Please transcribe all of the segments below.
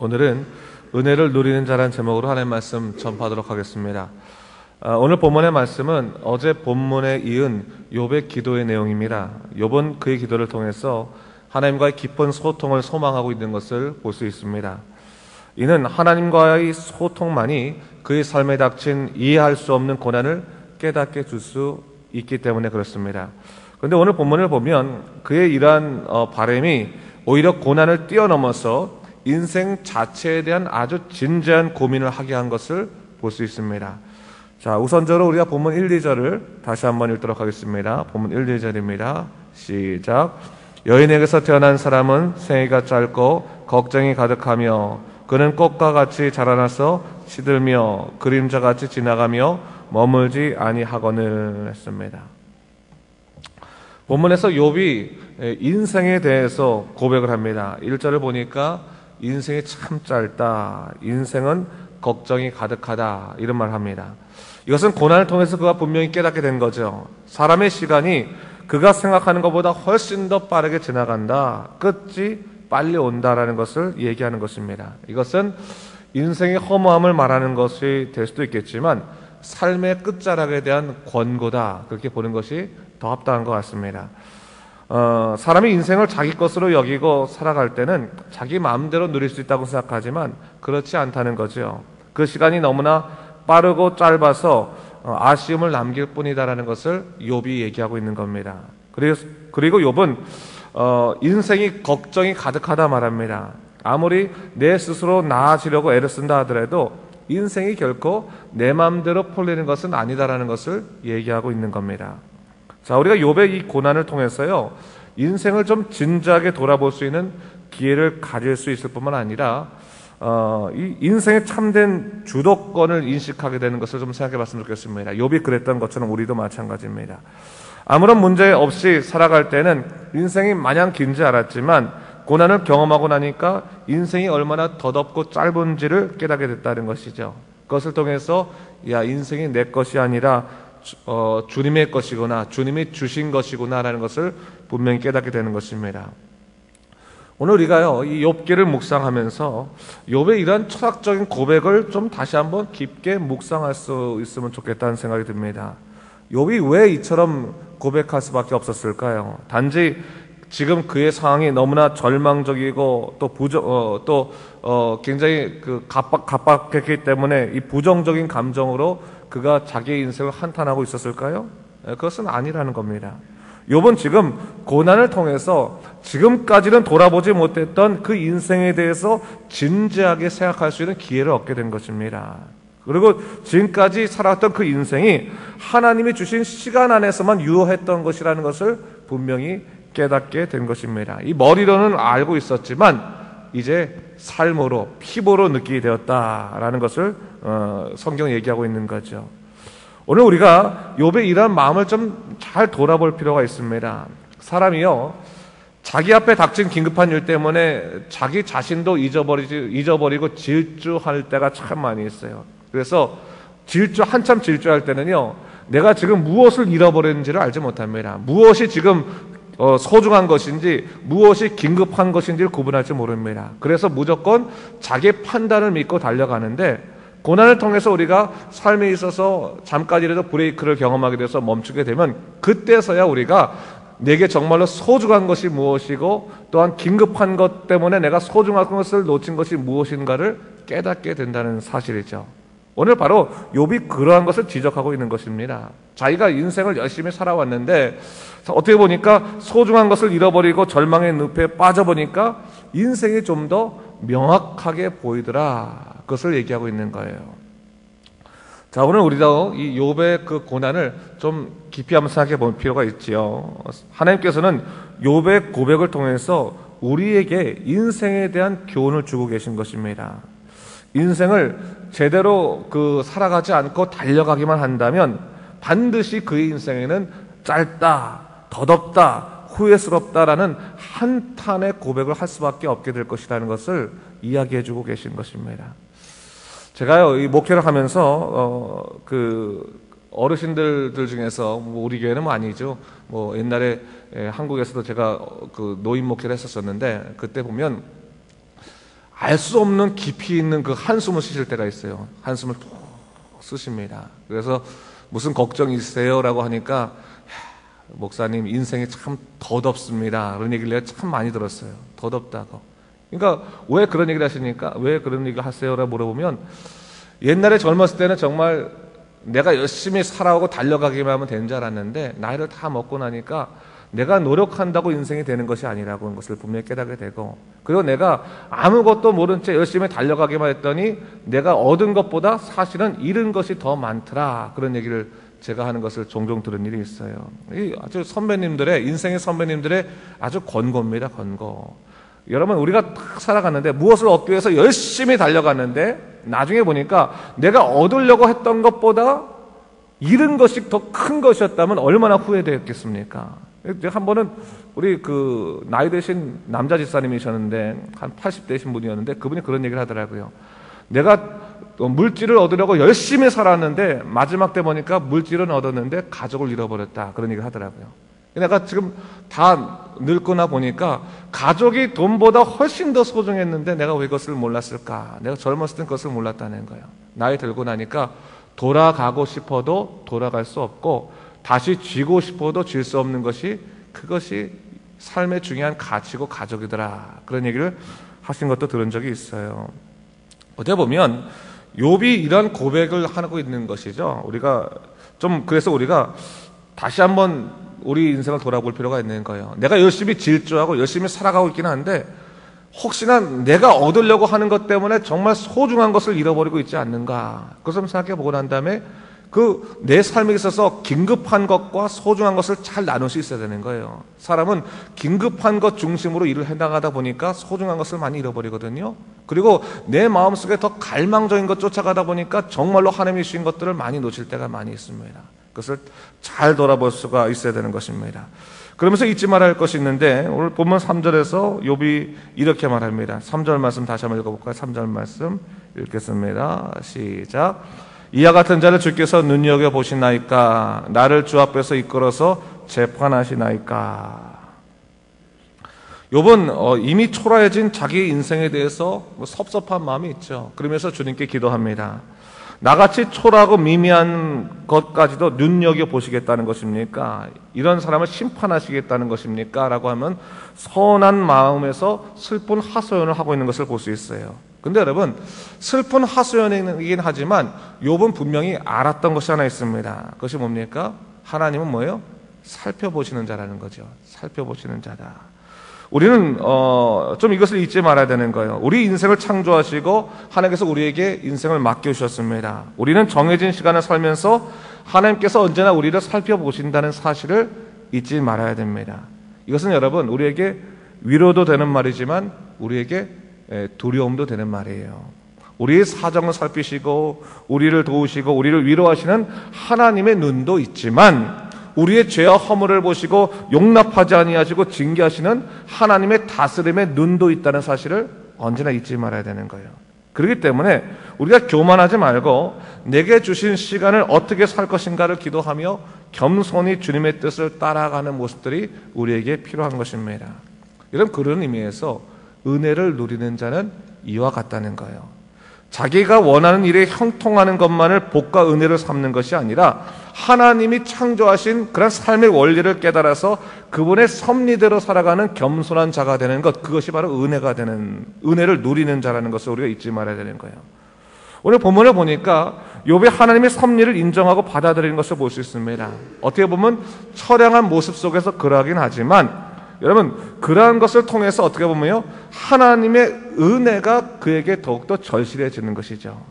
오늘은 은혜를 누리는 자라는 제목으로 하나님 말씀 전파하도록 하겠습니다. 오늘 본문의 말씀은 어제 본문에 이은 욥의 기도의 내용입니다. 욥은 그의 기도를 통해서 하나님과의 깊은 소통을 소망하고 있는 것을 볼 수 있습니다. 이는 하나님과의 소통만이 그의 삶에 닥친 이해할 수 없는 고난을 깨닫게 줄 수 있기 때문에 그렇습니다. 그런데 오늘 본문을 보면 그의 이러한 바람이 오히려 고난을 뛰어넘어서 인생 자체에 대한 아주 진지한 고민을 하게 한 것을 볼 수 있습니다. 자, 우선적으로 우리가 본문 1, 2절을 다시 한번 읽도록 하겠습니다. 본문 1, 2절입니다. 시작. 여인에게서 태어난 사람은 생애가 짧고 걱정이 가득하며 그는 꽃과 같이 자라나서 시들며 그림자같이 지나가며 머물지 아니하거늘 했습니다. 본문에서 욥이 인생에 대해서 고백을 합니다. 1절을 보니까 인생이 참 짧다, 인생은 걱정이 가득하다, 이런 말을 합니다. 이것은 고난을 통해서 그가 분명히 깨닫게 된 거죠. 사람의 시간이 그가 생각하는 것보다 훨씬 더 빠르게 지나간다, 끝이 빨리 온다라는 것을 얘기하는 것입니다. 이것은 인생의 허무함을 말하는 것이 될 수도 있겠지만 삶의 끝자락에 대한 권고다, 그렇게 보는 것이 더 합당한 것 같습니다. 사람이 인생을 자기 것으로 여기고 살아갈 때는 자기 마음대로 누릴 수 있다고 생각하지만 그렇지 않다는 거죠. 그 시간이 너무나 빠르고 짧아서 아쉬움을 남길 뿐이다라는 것을 욥이 얘기하고 있는 겁니다. 그리고 욥은 인생이 걱정이 가득하다 말합니다. 아무리 내 스스로 나아지려고 애를 쓴다 하더라도 인생이 결코 내 마음대로 풀리는 것은 아니다라는 것을 얘기하고 있는 겁니다. 자, 우리가 욥의 이 고난을 통해서요, 인생을 좀 진지하게 돌아볼 수 있는 기회를 가질 수 있을 뿐만 아니라 이 인생의 참된 주도권을 인식하게 되는 것을 좀 생각해 봤으면 좋겠습니다. 욥이 그랬던 것처럼 우리도 마찬가지입니다. 아무런 문제 없이 살아갈 때는 인생이 마냥 긴지 알았지만 고난을 경험하고 나니까 인생이 얼마나 더덥고 짧은지를 깨닫게 됐다는 것이죠. 그것을 통해서 야, 인생이 내 것이 아니라 주님의 것이구나, 주님이 주신 것이구나 라는 것을 분명히 깨닫게 되는 것입니다. 오늘 우리가요, 이 욥기를 묵상하면서 욥의 이러한 철학적인 고백을 좀 다시 한번 깊게 묵상할 수 있으면 좋겠다는 생각이 듭니다. 욥이 왜 이처럼 고백할 수밖에 없었을까요? 단지 지금 그의 상황이 너무나 절망적이고 또 굉장히 갑박했기 때문에 이 부정적인 감정으로 그가 자기의 인생을 한탄하고 있었을까요? 그것은 아니라는 겁니다. 욥은 지금 고난을 통해서 지금까지는 돌아보지 못했던 그 인생에 대해서 진지하게 생각할 수 있는 기회를 얻게 된 것입니다. 그리고 지금까지 살았던 그 인생이 하나님이 주신 시간 안에서만 유효했던 것이라는 것을 분명히 깨닫게 된 것입니다. 이 머리로는 알고 있었지만 이제 삶으로, 피부로 느끼게 되었다라는 것을 성경이 얘기하고 있는 거죠. 오늘 우리가 욥의 이러한 마음을 좀 잘 돌아볼 필요가 있습니다. 사람이요, 자기 앞에 닥친 긴급한 일 때문에 자기 자신도 잊어버리고 질주할 때가 참 많이 있어요. 그래서 한참 질주할 때는요, 내가 지금 무엇을 잃어버렸는지를 알지 못합니다. 무엇이 지금 소중한 것인지 무엇이 긴급한 것인지를 구분할지 모릅니다. 그래서 무조건 자기의 판단을 믿고 달려가는데 고난을 통해서 우리가 삶에 있어서 잠깐이라도 브레이크를 경험하게 돼서 멈추게 되면 그때서야 우리가 내게 정말로 소중한 것이 무엇이고 또한 긴급한 것 때문에 내가 소중한 것을 놓친 것이 무엇인가를 깨닫게 된다는 사실이죠. 오늘 바로 욥이 그러한 것을 지적하고 있는 것입니다. 자기가 인생을 열심히 살아왔는데 어떻게 보니까 소중한 것을 잃어버리고 절망의 늪에 빠져보니까 인생이 좀 더 명확하게 보이더라, 그것을 얘기하고 있는 거예요. 자, 오늘 우리도 이 욥의 그 고난을 좀 깊이 한번 생각해 볼 필요가 있지요. 하나님께서는 욥의 고백을 통해서 우리에게 인생에 대한 교훈을 주고 계신 것입니다. 인생을 제대로 살아가지 않고 달려가기만 한다면 반드시 그의 인생에는 짧다, 더덥다, 후회스럽다라는 한탄의 고백을 할 수밖에 없게 될 것이라는 것을 이야기해주고 계신 것입니다. 제가요, 이 목회를 하면서 어르신들 중에서 우리 교회는 아니죠. 옛날에 한국에서도 제가 노인 목회를 했었었는데 그때 보면 알 수 없는 깊이 있는 그 한숨을 쉬실 때가 있어요. 한숨을 푹 쓰십니다. 그래서 무슨 걱정이 있으세요? 라고 하니까 목사님 인생이 참 더덥습니다. 그런 얘기를 내가 참 많이 들었어요. 더덥다고. 그러니까 왜 그런 얘기를 하시니까 왜 그런 얘기를 하세요? 라고 물어보면 옛날에 젊었을 때는 정말 내가 열심히 살아오고 달려가기만 하면 되는 줄 알았는데 나이를 다 먹고 나니까 내가 노력한다고 인생이 되는 것이 아니라고 하는 것을 분명히 깨닫게 되고, 그리고 내가 아무것도 모른 채 열심히 달려가기만 했더니 내가 얻은 것보다 사실은 잃은 것이 더 많더라. 그런 얘기를 제가 하는 것을 종종 들은 일이 있어요. 이 아주 선배님들의, 인생의 선배님들의 아주 권고입니다. 권고. 여러분, 우리가 딱 살아갔는데 무엇을 얻기 위해서 열심히 달려갔는데 나중에 보니까 내가 얻으려고 했던 것보다 잃은 것이 더 큰 것이었다면 얼마나 후회되었겠습니까? 한 번은 우리 그 나이 드신 남자 집사님이셨는데 한 80대신 분이었는데 그분이 그런 얘기를 하더라고요. 내가 물질을 얻으려고 열심히 살았는데 마지막 때 보니까 물질은 얻었는데 가족을 잃어버렸다. 그런 얘기를 하더라고요. 내가 지금 다 늙거나 보니까 가족이 돈보다 훨씬 더 소중했는데 내가 왜 그것을 몰랐을까? 내가 젊었을 땐 그것을 몰랐다는 거예요. 나이 들고 나니까 돌아가고 싶어도 돌아갈 수 없고 다시 쥐고 싶어도 쥘 수 없는 것이, 그것이 삶의 중요한 가치고 가족이더라. 그런 얘기를 하신 것도 들은 적이 있어요. 어떻게 보면 욥이 이런 고백을 하고 있는 것이죠. 그래서 우리가 다시 한번 우리 인생을 돌아볼 필요가 있는 거예요. 내가 열심히 질주하고 열심히 살아가고 있긴 한데 혹시나 내가 얻으려고 하는 것 때문에 정말 소중한 것을 잃어버리고 있지 않는가. 그것을 생각해 보고 난 다음에 내 삶에 있어서 긴급한 것과 소중한 것을 잘 나눌 수 있어야 되는 거예요. 사람은 긴급한 것 중심으로 일을 해나가다 보니까 소중한 것을 많이 잃어버리거든요. 그리고 내 마음속에 더 갈망적인 것 쫓아가다 보니까 정말로 하나님이 주신 것들을 많이 놓칠 때가 많이 있습니다. 그것을 잘 돌아볼 수가 있어야 되는 것입니다. 그러면서 잊지 말아야 할 것이 있는데 오늘 본문 3절에서 욥이 이렇게 말합니다. 3절 말씀 다시 한번 읽어볼까요? 3절 말씀 읽겠습니다. 시작. 이와 같은 자를 주께서 눈여겨보시나이까? 나를 주 앞에서 이끌어서 재판하시나이까? 욥은 이미 초라해진 자기 인생에 대해서 섭섭한 마음이 있죠. 그러면서 주님께 기도합니다. 나같이 초라하고 미미한 것까지도 눈여겨보시겠다는 것입니까? 이런 사람을 심판하시겠다는 것입니까? 라고 하면 선한 마음에서 슬픈 하소연을 하고 있는 것을 볼 수 있어요. 근데 여러분, 슬픈 하소연이긴 하지만 욥은 분명히 알았던 것이 하나 있습니다. 그것이 뭡니까? 하나님은 뭐예요? 살펴보시는 자라는 거죠. 살펴보시는 자다. 우리는 좀 이것을 잊지 말아야 되는 거예요. 우리 인생을 창조하시고 하나님께서 우리에게 인생을 맡겨주셨습니다. 우리는 정해진 시간을 살면서 하나님께서 언제나 우리를 살펴보신다는 사실을 잊지 말아야 됩니다. 이것은 여러분 우리에게 위로도 되는 말이지만 우리에게 두려움도 되는 말이에요. 우리의 사정을 살피시고 우리를 도우시고 우리를 위로하시는 하나님의 눈도 있지만 우리의 죄와 허물을 보시고 용납하지 아니하시고 징계하시는 하나님의 다스림의 눈도 있다는 사실을 언제나 잊지 말아야 되는 거예요. 그렇기 때문에 우리가 교만하지 말고 내게 주신 시간을 어떻게 살 것인가를 기도하며 겸손히 주님의 뜻을 따라가는 모습들이 우리에게 필요한 것입니다. 여러분, 그런 의미에서 은혜를 누리는 자는 이와 같다는 거예요. 자기가 원하는 일에 형통하는 것만을 복과 은혜를 삼는 것이 아니라 하나님이 창조하신 그런 삶의 원리를 깨달아서 그분의 섭리대로 살아가는 겸손한 자가 되는 것, 그것이 바로 은혜를 누리는 자라는 것을 우리가 잊지 말아야 되는 거예요. 오늘 본문을 보니까 욥이 하나님의 섭리를 인정하고 받아들이는 것을 볼 수 있습니다. 어떻게 보면 처량한 모습 속에서 그러하긴 하지만 여러분, 그러한 것을 통해서 어떻게 보면요, 하나님의 은혜가 그에게 더욱더 절실해지는 것이죠.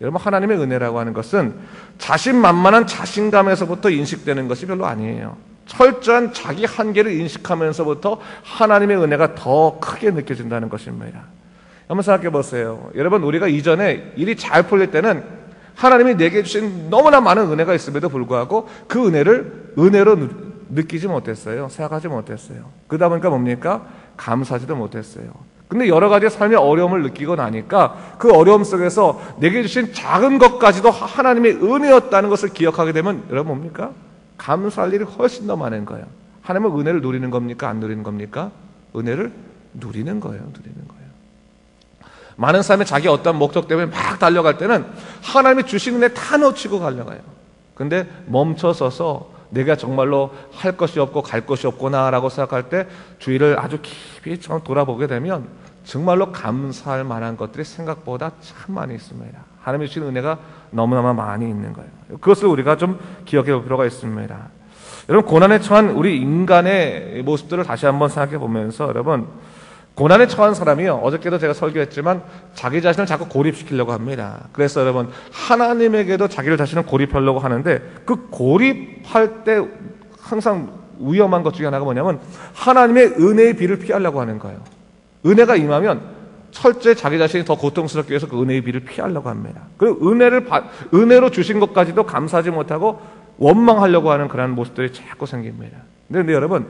여러분, 하나님의 은혜라고 하는 것은 자신만만한 자신감에서부터 인식되는 것이 별로 아니에요. 철저한 자기 한계를 인식하면서부터 하나님의 은혜가 더 크게 느껴진다는 것입니다. 한번 생각해 보세요. 여러분, 우리가 이전에 일이 잘 풀릴 때는 하나님이 내게 주신 너무나 많은 은혜가 있음에도 불구하고 그 은혜를 은혜로 느끼지 못했어요. 생각하지 못했어요. 그러다 보니까 뭡니까? 감사하지도 못했어요. 근데 여러 가지 삶의 어려움을 느끼고 나니까 그 어려움 속에서 내게 주신 작은 것까지도 하나님의 은혜였다는 것을 기억하게 되면 여러분 뭡니까? 감사할 일이 훨씬 더 많은 거예요. 하나님은 은혜를 누리는 겁니까? 안 누리는 겁니까? 은혜를 누리는 거예요. 누리는 거예요. 많은 사람이 자기 어떤 목적 때문에 막 달려갈 때는 하나님이 주신 은혜 다 놓치고 달려가요. 근데 멈춰서서 내가 정말로 할 것이 없고 갈 것이 없구나라고 생각할 때 주위를 아주 깊이 돌아보게 되면 정말로 감사할 만한 것들이 생각보다 참 많이 있습니다. 하나님이 주신 은혜가 너무너무 많이 있는 거예요. 그것을 우리가 좀 기억해 볼 필요가 있습니다. 여러분, 고난에 처한 우리 인간의 모습들을 다시 한번 생각해 보면서, 여러분, 고난에 처한 사람이요, 어저께도 제가 설교했지만 자기 자신을 자꾸 고립시키려고 합니다. 그래서 여러분, 하나님에게도 자기를 자신을 고립하려고 하는데, 그 고립할 때 항상 위험한 것 중에 하나가 뭐냐면 하나님의 은혜의 비를 피하려고 하는 거예요. 은혜가 임하면 철저히 자기 자신이 더 고통스럽게 해서 그 은혜의 비를 피하려고 합니다. 그리고 은혜로 주신 것까지도 감사하지 못하고 원망하려고 하는 그런 모습들이 자꾸 생깁니다. 근데 여러분,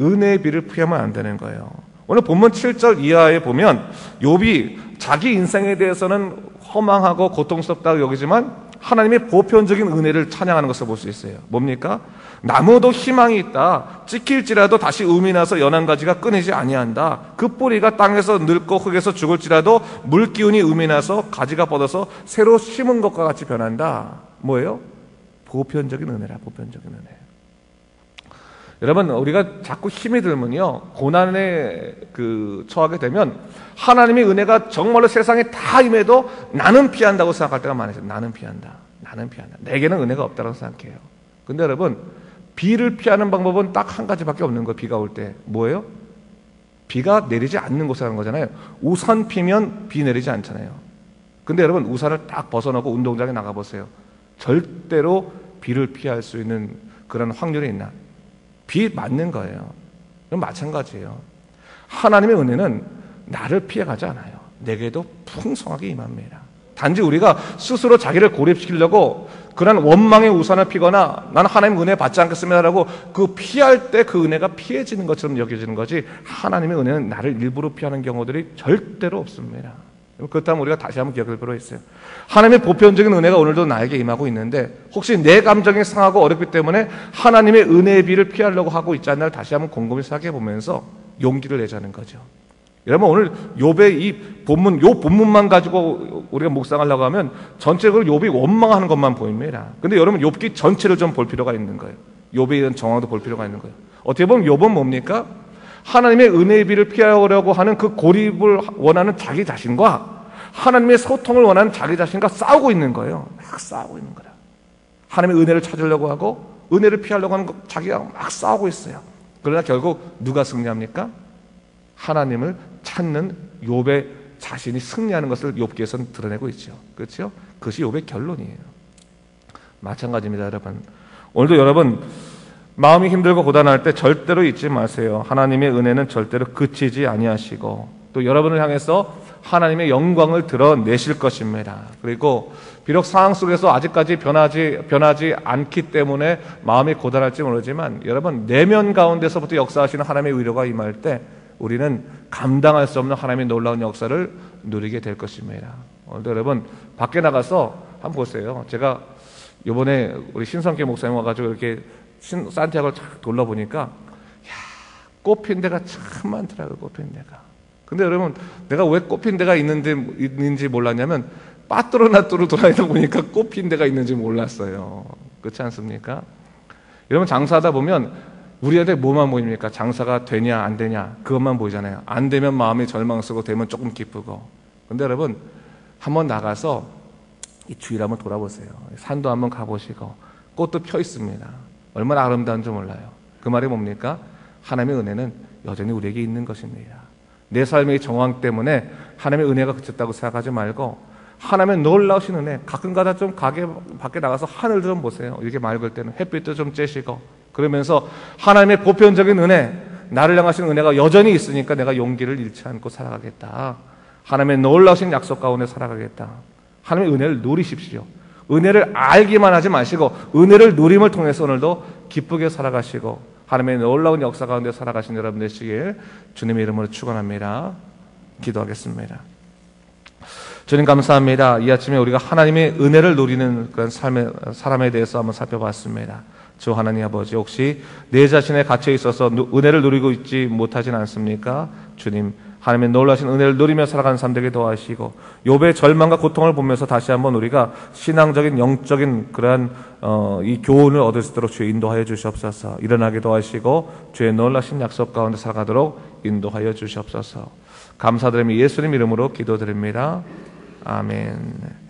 은혜의 비를 피하면 안 되는 거예요. 오늘 본문 7절 이하에 보면 욥이 자기 인생에 대해서는 허망하고 고통스럽다고 여기지만 하나님의 보편적인 은혜를 찬양하는 것을 볼 수 있어요. 뭡니까? 나무도 희망이 있다. 찍힐지라도 다시 음이 나서 연한 가지가 끊이지 아니한다. 그 뿌리가 땅에서 늙고 흙에서 죽을지라도 물 기운이 음이 나서 가지가 뻗어서 새로 심은 것과 같이 변한다. 뭐예요? 보편적인 은혜라, 보편적인 은혜. 여러분, 우리가 자꾸 힘이 들면요, 고난에 처하게 되면 하나님의 은혜가 정말로 세상에 다 임해도 나는 피한다고 생각할 때가 많아요. 나는 피한다. 내게는 은혜가 없다고 생각해요. 근데 여러분, 비를 피하는 방법은 딱 한 가지밖에 없는 거예요. 비가 올 때. 뭐예요? 비가 내리지 않는 곳에 하는 거잖아요. 우산 피면 비 내리지 않잖아요. 근데 여러분, 우산을 딱 벗어놓고 운동장에 나가보세요. 절대로 비를 피할 수 있는 그런 확률이 있나? 비 맞는 거예요. 그럼 마찬가지예요. 하나님의 은혜는 나를 피해가지 않아요. 내게도 풍성하게 임합니다. 단지 우리가 스스로 자기를 고립시키려고 그런 원망의 우산을 피거나 나는 하나님 은혜 받지 않겠습니다라고 그 피할 때 그 은혜가 피해지는 것처럼 여겨지는 거지, 하나님의 은혜는 나를 일부러 피하는 경우들이 절대로 없습니다. 그렇다면 우리가 다시 한번 기억할 필요가 있어요. 하나님의 보편적인 은혜가 오늘도 나에게 임하고 있는데 혹시 내 감정이 상하고 어렵기 때문에 하나님의 은혜의 비를 피하려고 하고 있지 않나를 다시 한번 곰곰이 생각해 보면서 용기를 내자는 거죠. 여러분, 오늘 욥의 이 본문, 요 본문만 가지고 우리가 묵상하려고 하면 전체적으로 욥이 원망하는 것만 보입니다. 근데 여러분, 욥기 전체를 좀 볼 필요가 있는 거예요. 욥에 대한 정황도 볼 필요가 있는 거예요. 어떻게 보면 욥은 뭡니까? 하나님의 은혜의 비를 피하려고 하는 그 고립을 원하는 자기 자신과 하나님의 소통을 원하는 자기 자신과 싸우고 있는 거예요. 막 싸우고 있는 거라. 하나님의 은혜를 찾으려고 하고 은혜를 피하려고 하는 거 자기가 막 싸우고 있어요. 그러나 결국 누가 승리합니까? 하나님을 찾는 욥의 자신이 승리하는 것을 욥기에서는 드러내고 있죠. 그렇죠? 그것이 욥의 결론이에요. 마찬가지입니다, 여러분. 오늘도 여러분, 마음이 힘들고 고단할 때 절대로 잊지 마세요. 하나님의 은혜는 절대로 그치지 아니하시고 또 여러분을 향해서 하나님의 영광을 드러내실 것입니다. 그리고 비록 상황 속에서 아직까지 변하지 않기 때문에 마음이 고단할지 모르지만 여러분, 내면 가운데서부터 역사하시는 하나님의 위로가 임할 때 우리는 감당할 수 없는 하나님의 놀라운 역사를 누리게 될 것입니다. 오늘도 여러분, 밖에 나가서 한번 보세요. 제가 이번에 우리 신성계 목사님 와가지고 이렇게 산티아고를 쫙 돌려보니까 꽃핀 데가 참 많더라고요. 꽃핀 데가. 근데 여러분, 내가 왜 꽃핀 데가 있는지 몰랐냐면 빠뚜루나뚜루 돌아다니다 보니까 꽃핀 데가 있는지 몰랐어요. 그렇지 않습니까? 여러분, 장사하다 보면 우리한테 뭐만 보입니까? 장사가 되냐 안 되냐 그것만 보이잖아요. 안 되면 마음이 절망스럽고 되면 조금 기쁘고. 근데 여러분, 한번 나가서 이 주위를 한번 돌아보세요. 산도 한번 가보시고 꽃도 펴 있습니다. 얼마나 아름다운지 몰라요. 그 말이 뭡니까? 하나님의 은혜는 여전히 우리에게 있는 것입니다. 내 삶의 정황 때문에 하나님의 은혜가 그쳤다고 생각하지 말고 하나님의 놀라우신 은혜, 가끔가다 좀 밖에 나가서 하늘 좀 보세요. 이렇게 맑을 때는 햇빛도 좀 쬐시고 그러면서 하나님의 보편적인 은혜, 나를 향하신 은혜가 여전히 있으니까 내가 용기를 잃지 않고 살아가겠다. 하나님의 놀라우신 약속 가운데 살아가겠다. 하나님의 은혜를 누리십시오. 은혜를 알기만 하지 마시고 은혜를 누림을 통해서 오늘도 기쁘게 살아가시고 하나님의 놀라운 역사 가운데 살아가신 여러분 되시길 주님의 이름으로 축원합니다. 기도하겠습니다. 주님 감사합니다. 이 아침에 우리가 하나님의 은혜를 누리는 그런 사람에 대해서 한번 살펴봤습니다. 주 하나님 아버지, 혹시 내 자신의 갇혀 있어서 은혜를 누리고 있지 못하진 않습니까? 주님, 하나님의 놀라신 은혜를 누리며 살아가는 삶 되게 도와주시고, 욥의 절망과 고통을 보면서 다시 한번 우리가 신앙적인 영적인 그러한 이 교훈을 얻을 수 있도록 주의 인도하여 주시옵소서. 일어나게 도와주시고 주의 놀라신 약속 가운데 살아가도록 인도하여 주시옵소서. 감사드리며 예수님 이름으로 기도드립니다. 아멘.